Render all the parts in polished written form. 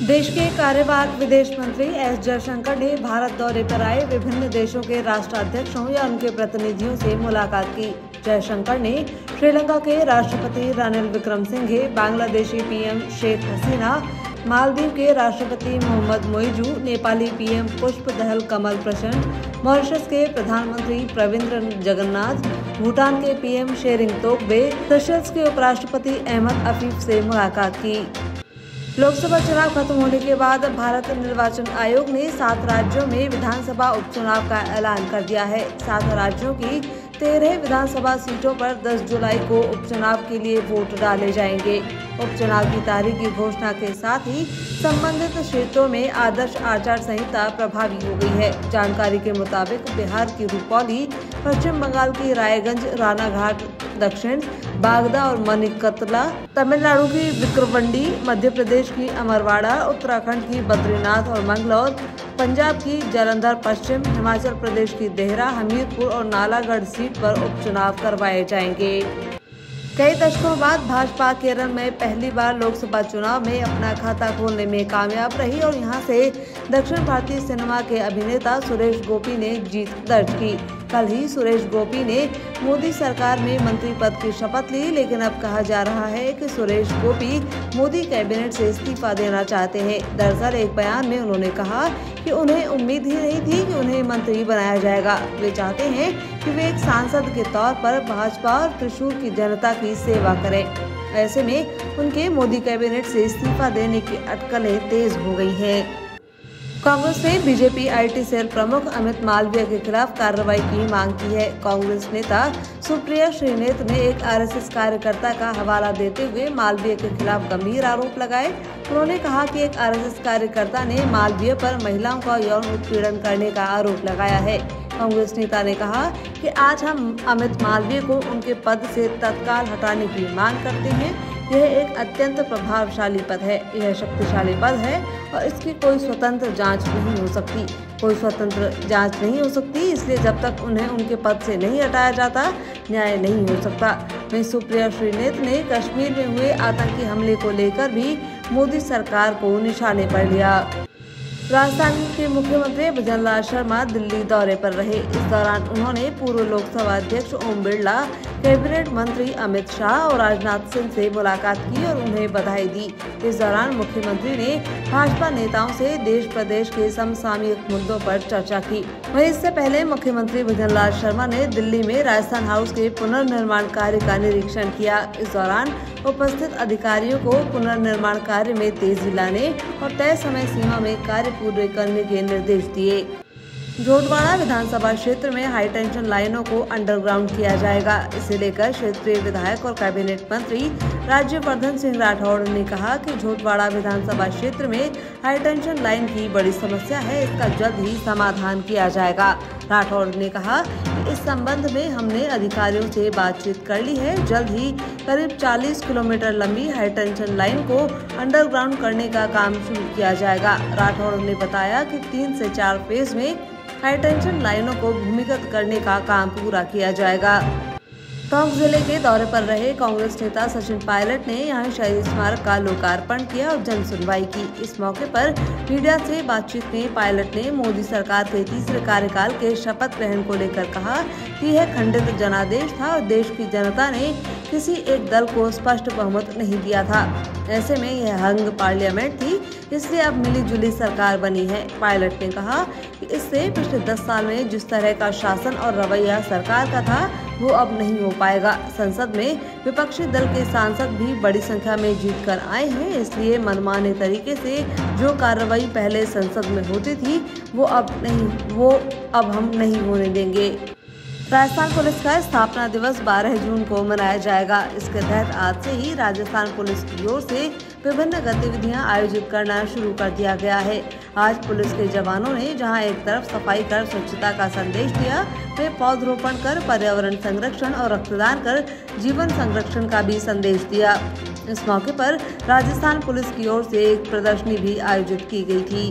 देश के कार्यवाहक विदेश मंत्री एस जयशंकर ने भारत दौरे पर आए विभिन्न देशों के राष्ट्राध्यक्षों या उनके प्रतिनिधियों से मुलाकात की। जयशंकर ने श्रीलंका के राष्ट्रपति रानिल विक्रमसिंघे, बांग्लादेशी पीएम शेख हसीना, मालदीव के राष्ट्रपति मोहम्मद मोइजू, नेपाली पीएम पुष्प दहल कमल प्रचंड, मॉरिशस के प्रधानमंत्री प्रविंद्र जगन्नाथ, भूटान के पीएम शेरिंग तोब्गे, सेशल्स के उपराष्ट्रपति अहमद अफीफ से मुलाकात की। लोकसभा चुनाव खत्म होने के बाद भारत निर्वाचन आयोग ने 7 राज्यों में विधानसभा उपचुनाव का ऐलान कर दिया है। 7 राज्यों की 13 विधानसभा सीटों पर 10 जुलाई को उपचुनाव के लिए वोट डाले जाएंगे। उपचुनाव की तारीख की घोषणा के साथ ही संबंधित क्षेत्रों में आदर्श आचार संहिता प्रभावी हो गई है। जानकारी के मुताबिक बिहार की रुपौली, पश्चिम बंगाल की रायगंज, रानाघाट दक्षिण, बागदा और मनिकतला, तमिलनाडु की विक्रवंडी, मध्य प्रदेश की अमरवाड़ा, उत्तराखंड की बद्रीनाथ और मंगलौर, पंजाब की जालंधर पश्चिम, हिमाचल प्रदेश की देहरा, हमीरपुर और नालागढ़ सीट पर उपचुनाव करवाए जाएंगे। कई दशकों बाद भाजपा केरल में पहली बार लोकसभा चुनाव में अपना खाता खोलने में कामयाब रही और यहां से दक्षिण भारतीय सिनेमा के अभिनेता सुरेश गोपी ने जीत दर्ज की। कल ही सुरेश गोपी ने मोदी सरकार में मंत्री पद की शपथ ली, लेकिन अब कहा जा रहा है कि सुरेश गोपी मोदी कैबिनेट से इस्तीफा देना चाहते हैं। दरअसल एक बयान में उन्होंने कहा कि उन्हें उम्मीद ही नहीं थी कि उन्हें मंत्री बनाया जाएगा। वे चाहते हैं कि वे एक सांसद के तौर पर भाजपा और त्रिशूर की जनता की सेवा करें। ऐसे में उनके मोदी कैबिनेट से इस्तीफा देने की अटकलें तेज हो गई हैं। कांग्रेस ने बीजेपी आईटी सेल प्रमुख अमित मालवीय के खिलाफ कार्रवाई की मांग की है। कांग्रेस नेता सुप्रिया श्रीनेत ने एक आरएसएस कार्यकर्ता का हवाला देते हुए मालवीय के खिलाफ गंभीर आरोप लगाए। उन्होंने कहा कि एक आरएसएस कार्यकर्ता ने मालवीय पर महिलाओं का यौन उत्पीड़न करने का आरोप लगाया है। कांग्रेस नेता ने कहा कि आज हम अमित मालवीय को उनके पद से तत्काल हटाने की मांग करते हैं। यह एक अत्यंत प्रभावशाली पद है, यह शक्तिशाली पद है और इसकी कोई स्वतंत्र जांच नहीं हो सकती। कोई स्वतंत्र जांच नहीं हो सकती, इसलिए जब तक उन्हें उनके पद से नहीं हटाया जाता न्याय नहीं हो सकता। वहीं सुप्रिया श्रीनेत ने कश्मीर में हुए आतंकी हमले को लेकर भी मोदी सरकार को निशाने पर लिया। राजस्थान के मुख्यमंत्री भजनलाल शर्मा दिल्ली दौरे पर रहे। इस दौरान उन्होंने पूर्व लोकसभा अध्यक्ष ओम बिरला, कैबिनेट मंत्री अमित शाह और राजनाथ सिंह से मुलाकात की और उन्हें बधाई दी। इस दौरान मुख्यमंत्री ने भाजपा नेताओं से देश प्रदेश के समसामयिक मुद्दों पर चर्चा की। वहीं इससे पहले मुख्यमंत्री भजनलाल शर्मा ने दिल्ली में राजस्थान हाउस के पुनर्निर्माण कार्य का निरीक्षण किया। इस दौरान उपस्थित अधिकारियों को पुनर्निर्माण कार्य में तेजी लाने और तय समय सीमा में कार्य पूरे करने के निर्देश दिए। झोटवाड़ा विधानसभा क्षेत्र में हाईटेंशन लाइनों को अंडरग्राउंड किया जाएगा। इसे लेकर क्षेत्रीय विधायक और कैबिनेट मंत्री राज्यवर्धन सिंह राठौड़ ने कहा कि झोटवाड़ा विधानसभा क्षेत्र में हाईटेंशन लाइन की बड़ी समस्या है, इसका जल्द ही समाधान किया जाएगा। राठौड़ ने कहा कि इस संबंध में हमने अधिकारियों से बातचीत कर ली है। जल्द ही करीब 40 किलोमीटर लंबी हाईटेंशन लाइन को अंडरग्राउंड करने का काम शुरू किया जाएगा। राठौड़ ने बताया कि 3 से 4 फेज में हाईटेंशन लाइनों को भूमिगत करने का काम पूरा किया जाएगा। टोंक जिले के दौरे पर रहे कांग्रेस नेता सचिन पायलट ने यहां शहीद स्मारक का लोकार्पण किया और जन सुनवाई की। इस मौके पर मीडिया से बातचीत में पायलट ने मोदी सरकार के तीसरे कार्यकाल के शपथ ग्रहण को लेकर कहा कि यह खंडित जनादेश था और देश की जनता ने किसी एक दल को स्पष्ट बहुमत नहीं दिया था। ऐसे में यह हंग पार्लियामेंट थी, इसलिए अब मिलीजुली सरकार बनी है। पायलट ने कहा कि इससे पिछले 10 साल में जिस तरह का शासन और रवैया सरकार का था वो अब नहीं हो पाएगा। संसद में विपक्षी दल के सांसद भी बड़ी संख्या में जीत कर आए हैं, इसलिए मनमाने तरीके से जो कार्रवाई पहले संसद में होती थी वो अब हम नहीं होने देंगे। राजस्थान पुलिस का स्थापना दिवस 12 जून को मनाया जाएगा। इसके तहत आज से ही राजस्थान पुलिस की ओर से विभिन्न गतिविधियां आयोजित करना शुरू कर दिया गया है। आज पुलिस के जवानों ने जहां एक तरफ सफाई कर स्वच्छता का संदेश दिया, वे पौधरोपण कर पर्यावरण संरक्षण और रक्तदान कर जीवन संरक्षण का भी संदेश दिया। इस मौके पर राजस्थान पुलिस की ओर से एक प्रदर्शनी भी आयोजित की गई थी।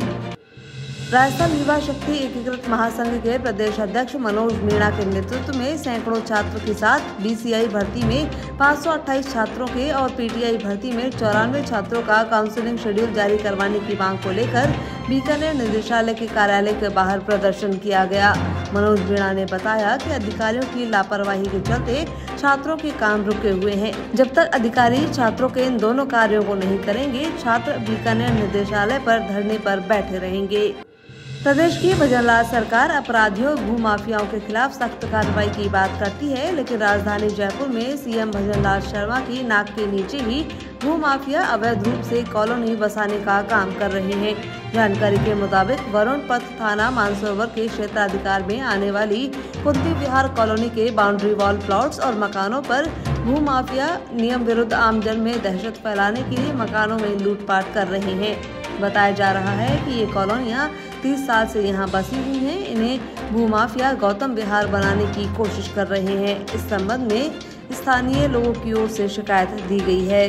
राजस्थान युवा शक्ति एकीकृत महासंघ के प्रदेश अध्यक्ष मनोज मीणा के नेतृत्व में सैकड़ों छात्र के साथ बीसीआई भर्ती में 528 छात्रों के और पीटीआई भर्ती में 94 छात्रों का काउंसलिंग शेड्यूल जारी करवाने की मांग को लेकर बीकानेर निदेशालय के कार्यालय के बाहर प्रदर्शन किया गया। मनोज मीणा ने बताया कि अधिकारियों की लापरवाही के चलते छात्रों के काम रुके हुए हैं। जब तक अधिकारी छात्रों के इन दोनों कार्यों को नहीं करेंगे, छात्र बीकानेर निदेशालय पर धरने पर बैठे रहेंगे। प्रदेश की भजनलाल सरकार अपराधियों भूमाफियाओं के खिलाफ सख्त कार्रवाई की बात करती है, लेकिन राजधानी जयपुर में सीएम भजनलाल शर्मा की नाक के नीचे ही भूमाफिया अवैध रूप से कॉलोनी बसाने का काम कर रहे हैं। जानकारी के मुताबिक वरुण पथ थाना मानसरोवर के क्षेत्राधिकार में आने वाली कुंती विहार कॉलोनी के बाउंड्री वॉल प्लॉट्स और मकानों पर भूमाफिया नियम विरुद्ध आमजन में दहशत फैलाने के लिए मकानों में लूटपाट कर रहे हैं। बताया जा रहा है कि ये कॉलोनियां 30 साल से यहाँ बसी हुई हैं। इन्हें भूमाफिया गौतम विहार बनाने की कोशिश कर रहे हैं। इस संबंध में स्थानीय लोगों की ओर से शिकायत दी गई है।